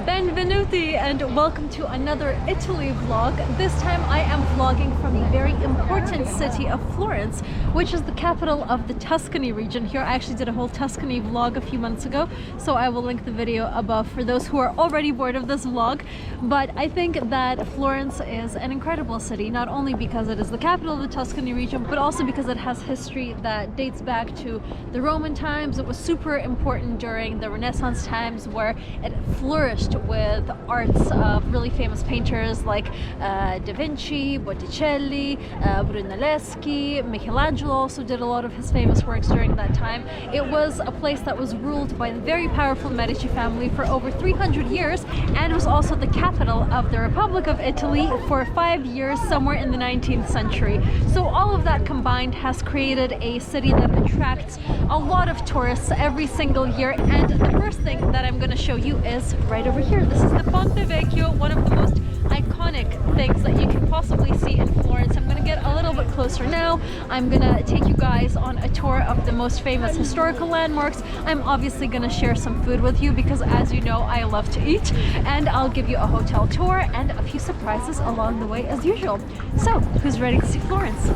Benvenuti and welcome to another Italy vlog. This time I am vlogging from the very important city of Florence, which is the capital of the Tuscany region. Here I actually did a whole Tuscany vlog a few months ago, so I will link the video above for those who are already bored of this vlog. But I think that Florence is an incredible city, not only because it is the capital of the Tuscany region, but also because it has history that dates back to the Roman times. It was super important during the Renaissance times, where it flourished with arts of really famous painters like Da Vinci, Botticelli, Brunelleschi. Michelangelo also did a lot of his famous works during that time. It was a place that was ruled by the very powerful Medici family for over 300 years, and it was also the capital of the Republic of Italy for 5 years, somewhere in the 19th century. So all of that combined has created a city that attracts a lot of tourists every single year. And the first thing that I'm going to show you is right over here. This is the Ponte Vecchio, one of the most iconic things that you can possibly see in Florence. I'm going to get a little bit closer now. I'm going to take you guys on a tour of the most famous historical landmarks. I'm obviously going to share some food with you because, as you know, I love to eat, and I'll give you a hotel tour and a few surprises along the way as usual. So, who's ready to see Florence?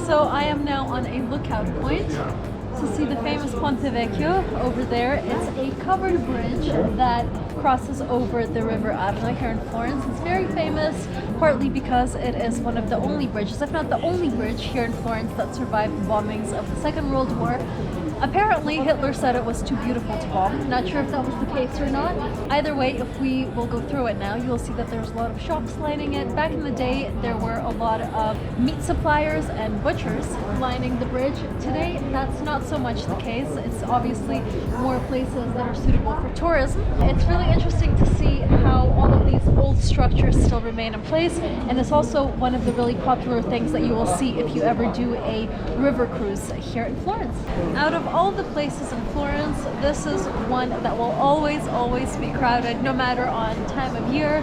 So I am now on a lookout point to see the famous Ponte Vecchio over there. It's a covered bridge that crosses over the river Arno here in Florence. It's very famous, partly because it is one of the only bridges, if not the only bridge here in Florence that survived the bombings of the Second World War. Apparently Hitler said it was too beautiful to bomb. Not sure if that was the case or not. Either way, if we will go through it now, you'll see that there's a lot of shops lining it. Back in the day, there were a lot of meat suppliers and butchers lining the bridge. Today, that's not so much the case. It's obviously more places that are suitable for tourism. It's really interesting to see how all of these old structures still remain in place, and it's also one of the really popular things that you will see if you ever do a river cruise here in Florence. Out of all the places in Florence, this is one that will always be crowded, no matter on time of year,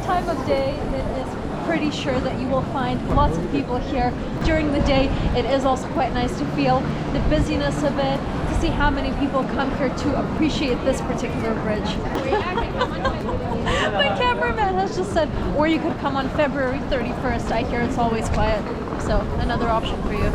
time of day. It is pretty sure that you will find lots of people here during the day. It is also quite nice to feel the busyness of it, to see how many people come here to appreciate this particular bridge. My cameraman has just said, or you could come on February 31st. I hear it's always quiet, so another option for you.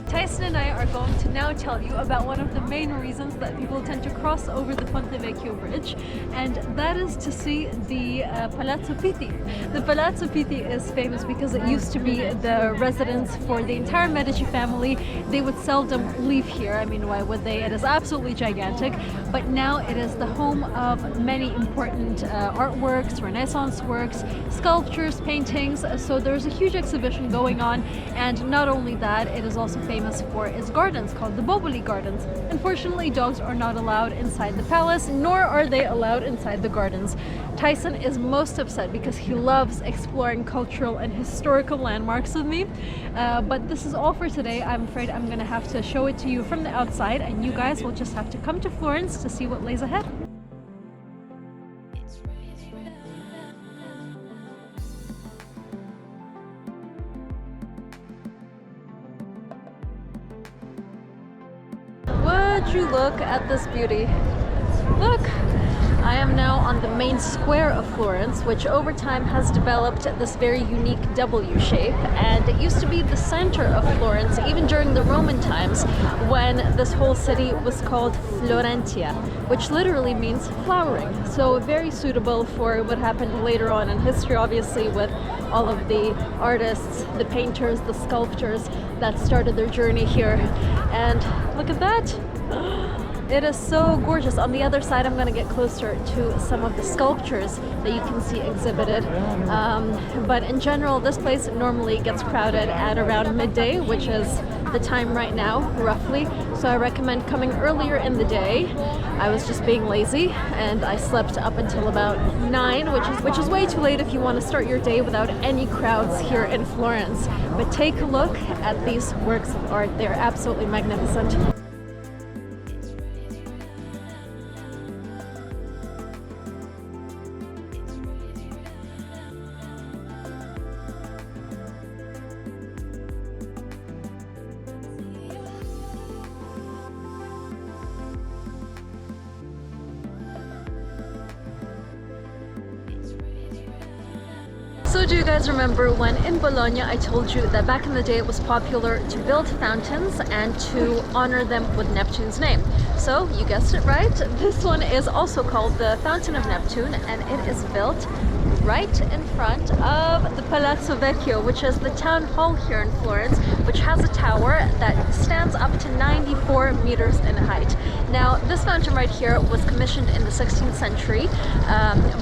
Tyson and I are going to now tell you about one of the main reasons that people tend to cross over the Ponte Vecchio bridge, and that is to see the Palazzo Pitti. The Palazzo Pitti is famous because it used to be the residence for the entire Medici family. They would seldom leave here. I mean, why would they? It is absolutely gigantic, but now it is the home of many important artworks, Renaissance works, sculptures, paintings. So there's a huge exhibition going on, and not only that, it is also famous for its gardens called the Boboli Gardens. Unfortunately, dogs are not allowed inside the palace, nor are they allowed inside the gardens. Tyson is most upset because he loves exploring cultural and historical landmarks with me. But this is all for today. I'm afraid I'm gonna have to show it to you from the outside, and you guys will just have to come to Florence to see what lays ahead. Would you look at this beauty? Look! I am now on the main square of Florence, which over time has developed this very unique W shape, and it used to be the center of Florence even during the Roman times, when this whole city was called Florentia, which literally means flowering. So very suitable for what happened later on in history, obviously, with all of the artists, the painters, the sculptors that started their journey here. And look at that! It is so gorgeous. On the other side, I'm going to get closer to some of the sculptures that you can see exhibited. But in general, this place normally gets crowded at around midday, which is the time right now, roughly. So I recommend coming earlier in the day. I was just being lazy, and I slept up until about 9, which is way too late if you want to start your day without any crowds here in Florence. But take a look at these works of art. They're absolutely magnificent. do you guys remember when in Bologna I told you that back in the day it was popular to build fountains and to honor them with Neptune's name? So you guessed it right, this one is also called the Fountain of Neptune, and it is built right in front of the Palazzo Vecchio, which is the town hall here in Florence, which has a tower that stands up to 94 meters in height. Now, this fountain right here was commissioned in the 16th century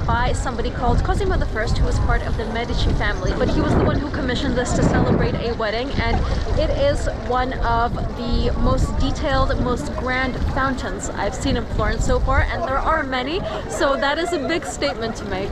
by somebody called Cosimo I, who was part of the Medici family, but he was the one who commissioned this to celebrate a wedding, and it is one of the most detailed, most grand fountains I've seen in Florence so far, and there are many, so that is a big statement to make.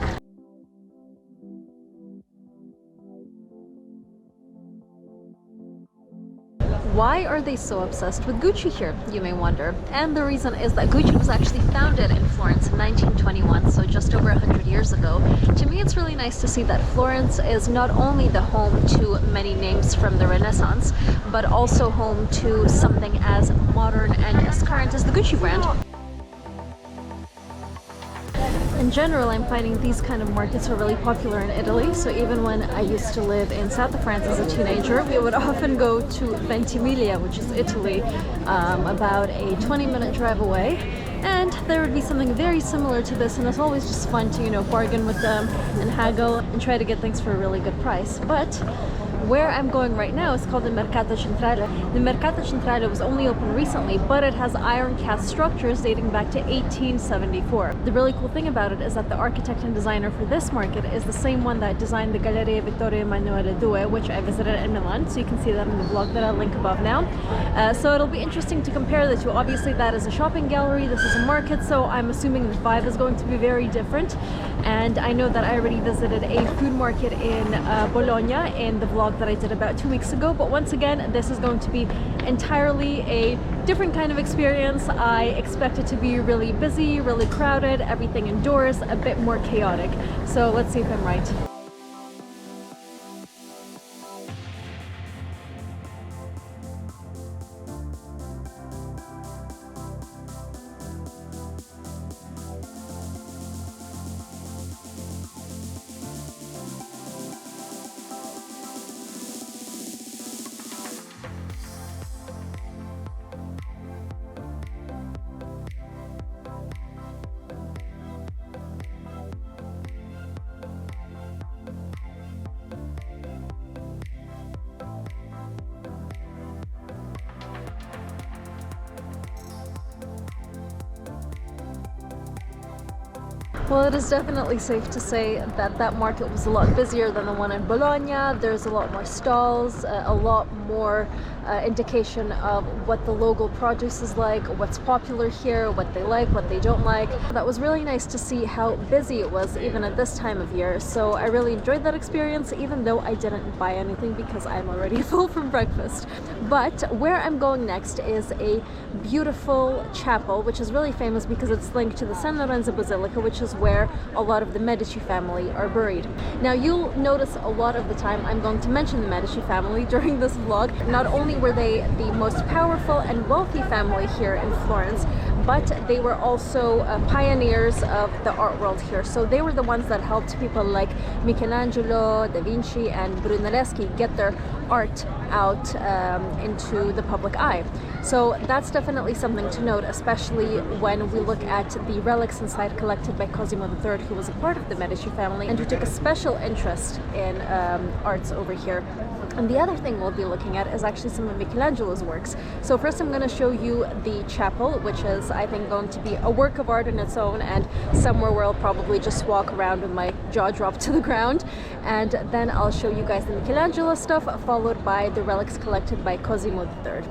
Why are they so obsessed with Gucci here, you may wonder? And the reason is that Gucci was actually founded in Florence in 1921, so just over 100 years ago. To me, it's really nice to see that Florence is not only the home to many names from the Renaissance, but also home to something as modern and as current as the Gucci brand. In general, I'm finding these kind of markets are really popular in Italy, so even when I used to live in south of France as a teenager, we would often go to Ventimiglia, which is Italy, about a 20-minute drive away, and there would be something very similar to this, and it's always just fun to, you know, bargain with them and haggle and try to get things for a really good price. But where I'm going right now is called the Mercato Centrale. The Mercato Centrale was only open recently, but it has iron cast structures dating back to 1874. The really cool thing about it is that the architect and designer for this market is the same one that designed the Galleria Vittorio Emanuele II, which I visited in Milan, so you can see that in the vlog that I'll link above now. So it'll be interesting to compare the two. Obviously that is a shopping gallery, this is a market, so I'm assuming the vibe is going to be very different. And I know that I already visited a food market in Bologna in the vlog that I did about 2 weeks ago, but once again this is going to be entirely a different kind of experience. I expect it to be really busy, really crowded, everything indoors, a bit more chaotic. So let's see if I'm right. Well, it is definitely safe to say that that market was a lot busier than the one in Bologna. There's a lot more stalls, a lot more indication of what the local produce is like, what's popular here, what they like, what they don't like. That was really nice to see how busy it was even at this time of year. So I really enjoyed that experience, even though I didn't buy anything because I'm already full from breakfast. But where I'm going next is a beautiful chapel, which is really famous because it's linked to the San Lorenzo Basilica, which is where a lot of the Medici family are buried. Now you'll notice a lot of the time I'm going to mention the Medici family during this vlog. Not only were they the most powerful and wealthy family here in Florence, but they were also pioneers of the art world here. So they were the ones that helped people like Michelangelo, Da Vinci and Brunelleschi get their art out into the public eye. So that's definitely something to note, especially when we look at the relics inside collected by Cosimo III, who was a part of the Medici family and who took a special interest in arts over here. And the other thing we'll be looking at is actually some of Michelangelo's works. So first I'm going to show you the chapel, which is, I think, going to be a work of art in its own, and somewhere where I'll probably just walk around with my jaw dropped to the ground. And then I'll show you guys the Michelangelo stuff, followed by the relics collected by Cosimo III.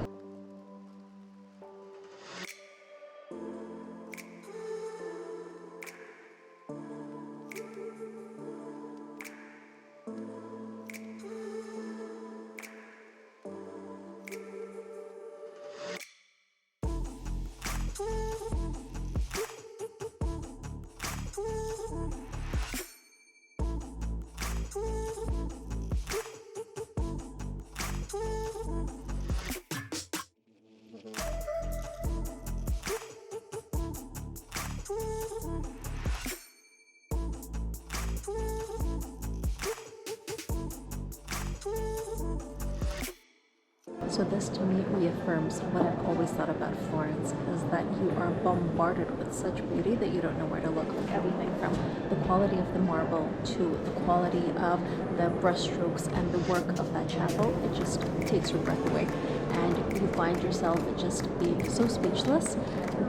So this to me reaffirms what I've always thought about Florence, is that you are bombarded with such beauty that you don't know where to look. Everything from the quality of the marble to the quality of the brushstrokes and the work of that chapel, it just takes your breath away. And you find yourself just being so speechless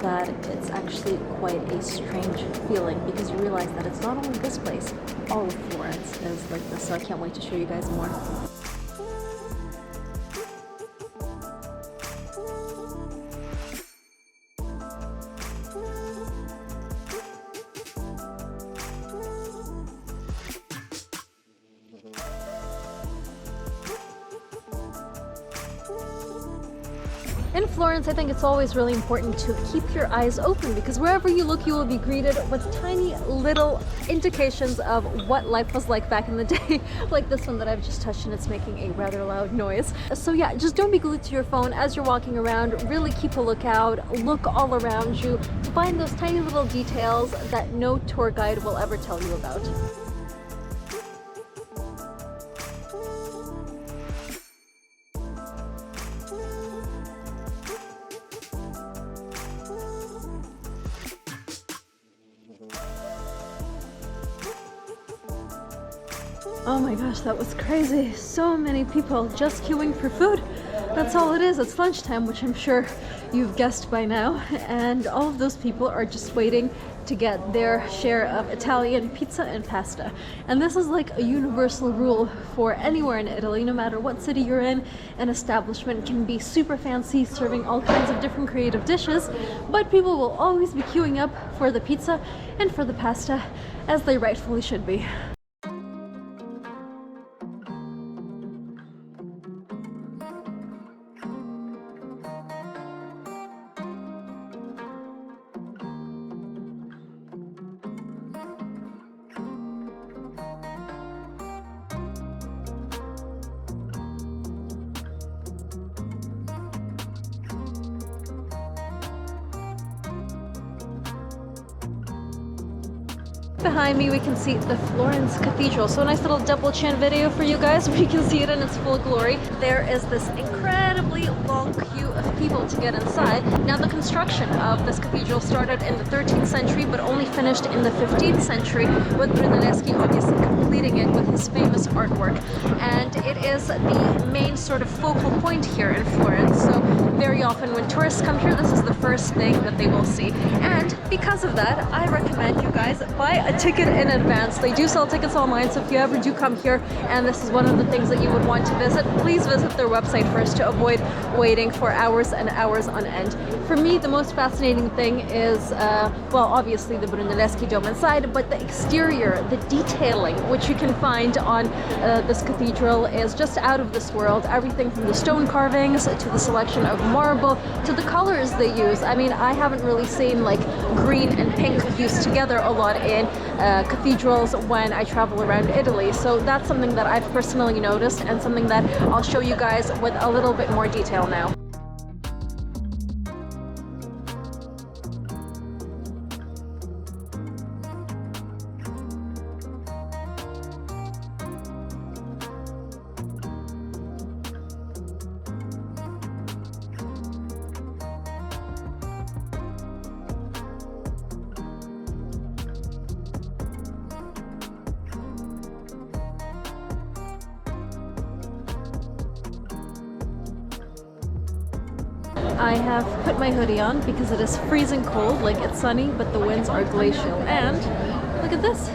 that it's actually quite a strange feeling, because you realize that it's not only this place, all of Florence is like this. So I can't wait to show you guys more. In Florence, I think it's always really important to keep your eyes open, because wherever you look, you will be greeted with tiny little indications of what life was like back in the day. Like this one that I've just touched, and it's making a rather loud noise. So yeah, just don't be glued to your phone as you're walking around. Really keep a lookout, look all around you, find those tiny little details that no tour guide will ever tell you about. Oh my gosh, that was crazy. So many people just queuing for food. That's all it is. It's lunchtime, which I'm sure you've guessed by now. And all of those people are just waiting to get their share of Italian pizza and pasta. And this is like a universal rule for anywhere in Italy, no matter what city you're in. An establishment can be super fancy, serving all kinds of different creative dishes, but people will always be queuing up for the pizza and for the pasta, as they rightfully should be. Behind me we can see the Florence Cathedral, so a nice little double chin video for you guys where you can see it in its full glory. There is this incredibly long queue of people to get inside. Now the construction of this cathedral started in the 13th century but only finished in the 15th century, with Brunelleschi obviously completing it with his famous artwork. And it is the main sort of focal point here in Florence, so very often when tourists come here, this is the first thing that they will see. And because of that, I recommend you guys buy a ticket in advance. They do sell tickets online, so if you ever do come here and this is one of the things that you would want to visit, please visit their website first to avoid waiting for hours and hours on end. For me, the most fascinating thing is, well, obviously the Brunelleschi dome inside, but the exterior, the detailing, which you can find on this cathedral, is just out of this world. Everything from the stone carvings to the selection of marble to the colors they use. I mean, I haven't really seen like green and pink used together a lot in cathedrals when I travel around Italy, so that's something that I've personally noticed and something that I'll show you guys with a little bit more detail now. I have put my hoodie on because it is freezing cold, like it's sunny, but the winds are glacial. And look at this,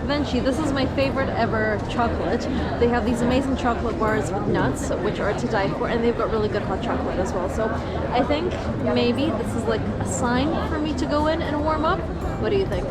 Venchi. This is my favorite ever chocolate. They have these amazing chocolate bars with nuts, which are to die for, and they've got really good hot chocolate as well. So I think maybe this is like a sign for me to go in and warm up. What do you think?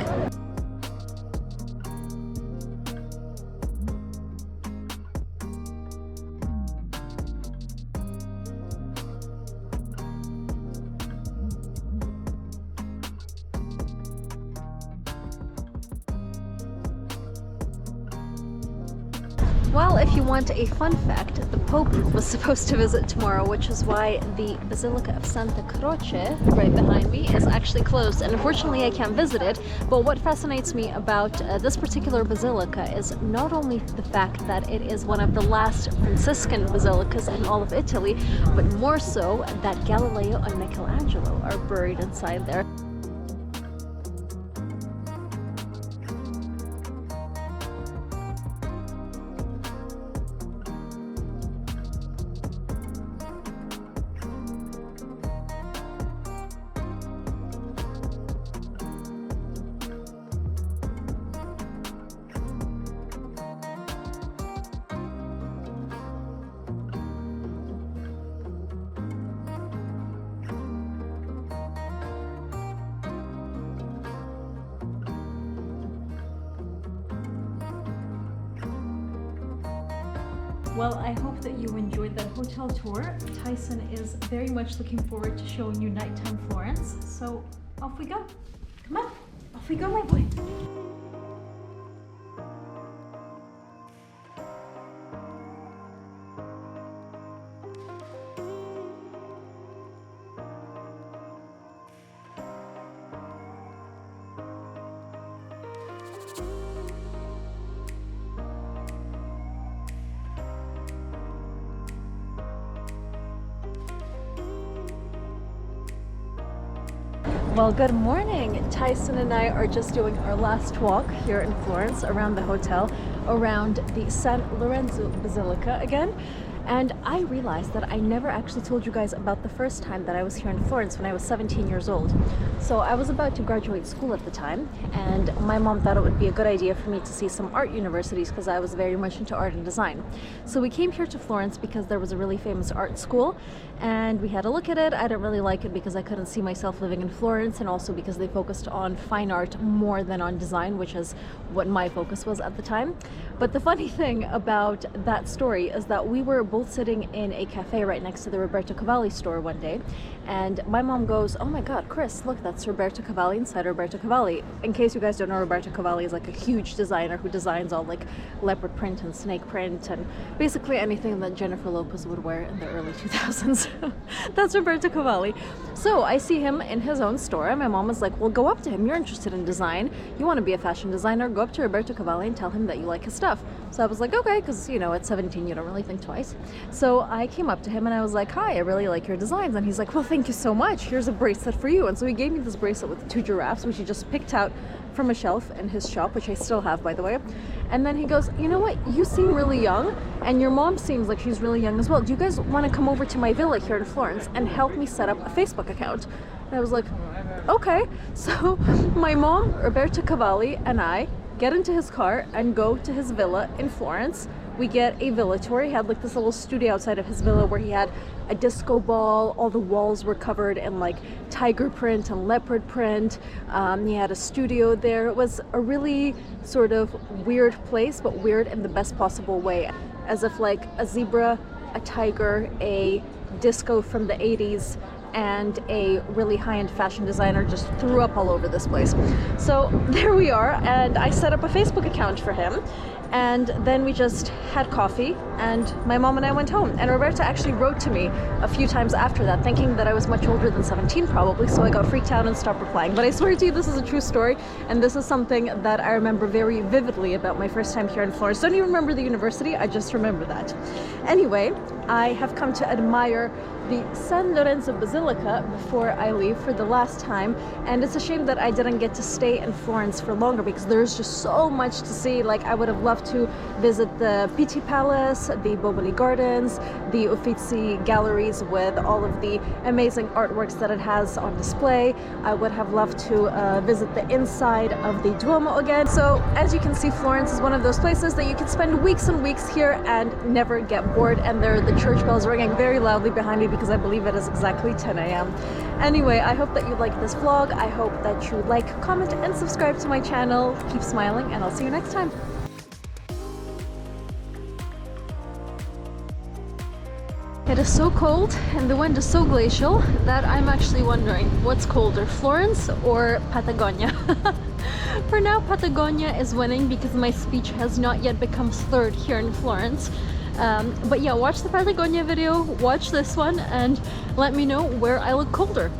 Well, if you want a fun fact, the Pope was supposed to visit tomorrow, which is why the Basilica of Santa Croce, right behind me, is actually closed, and unfortunately I can't visit it. But what fascinates me about this particular basilica is not only the fact that it is one of the last Franciscan basilicas in all of Italy, but more so that Galileo and Michelangelo are buried inside there. Well, I hope that you enjoyed that hotel tour. Tyson is very much looking forward to showing you nighttime Florence. So off we go. Come on, off we go, my boy. Well, good morning. Tyson and I are just doing our last walk here in Florence around the hotel, around the San Lorenzo Basilica again. And I realized that I never actually told you guys about the first time that I was here in Florence when I was 17 years old. So I was about to graduate school at the time, and my mom thought it would be a good idea for me to see some art universities because I was very much into art and design. So we came here to Florence because there was a really famous art school, and we had a look at it. I didn't really like it because I couldn't see myself living in Florence, and also because they focused on fine art more than on design, which is what my focus was at the time. But the funny thing about that story is that we were both sitting in a cafe right next to the Roberto Cavalli store one day, and my mom goes, "Oh my god, Chris, look, that's Roberto Cavalli inside Roberto Cavalli." In case you guys don't know, Roberto Cavalli is like a huge designer who designs all like leopard print and snake print and basically anything that Jennifer Lopez would wear in the early 2000s. That's Roberto Cavalli. So I see him in his own store, and my mom was like, "Well, go up to him. You're interested in design. You want to be a fashion designer. Go up to Roberto Cavalli and tell him that you like his stuff." So I was like, okay, because, you know, at 17, you don't really think twice. So I came up to him and I was like, "Hi, I really like your designs." And he's like, "Well, thank you so much. Here's a bracelet for you." And so he gave me this bracelet with 2 giraffes, which he just picked out from a shelf in his shop, which I still have, by the way. And then he goes, "You know what? You seem really young, and your mom seems like she's really young as well. Do you guys want to come over to my villa here in Florence and help me set up a Facebook account?" And I was like, okay. So my mom, Roberto Cavalli, and I get into his car and go to his villa in Florence. We get a villa tour. He had like this little studio outside of his villa where he had a disco ball. All the walls were covered in like tiger print and leopard print. He had a studio there. It was a really sort of weird place, but weird in the best possible way. As if like a zebra, a tiger, a disco from the 80s, and a really high-end fashion designer just threw up all over this place. So there we are, and I set up a Facebook account for him, and then we just had coffee, and my mom and I went home. And Roberta actually wrote to me a few times after that, thinking that I was much older than 17 probably, so I got freaked out and stopped replying. But I swear to you, this is a true story, and this is something that I remember very vividly about my first time here in Florence. Don't even remember the university, I just remember that. Anyway, I have come to admire the San Lorenzo Basilica before I leave for the last time, and it's a shame that I didn't get to stay in Florence for longer because there's just so much to see. Like, I would have loved to visit the Pitti Palace, the Boboli Gardens, the Uffizi galleries with all of the amazing artworks that it has on display. I would have loved to visit the inside of the Duomo again. So as you can see, Florence is one of those places that you can spend weeks and weeks here and never get bored. And there are the church bells ringing very loudly behind me because I believe it is exactly 10 a.m. Anyway, I hope that you liked this vlog. I hope that you like, comment, and subscribe to my channel. Keep smiling, and I'll see you next time. It is so cold and the wind is so glacial that I'm actually wondering what's colder, Florence or Patagonia? For now, Patagonia is winning because my speech has not yet become slurred here in Florence. But yeah, watch the Patagonia video, watch this one, and let me know where I look colder.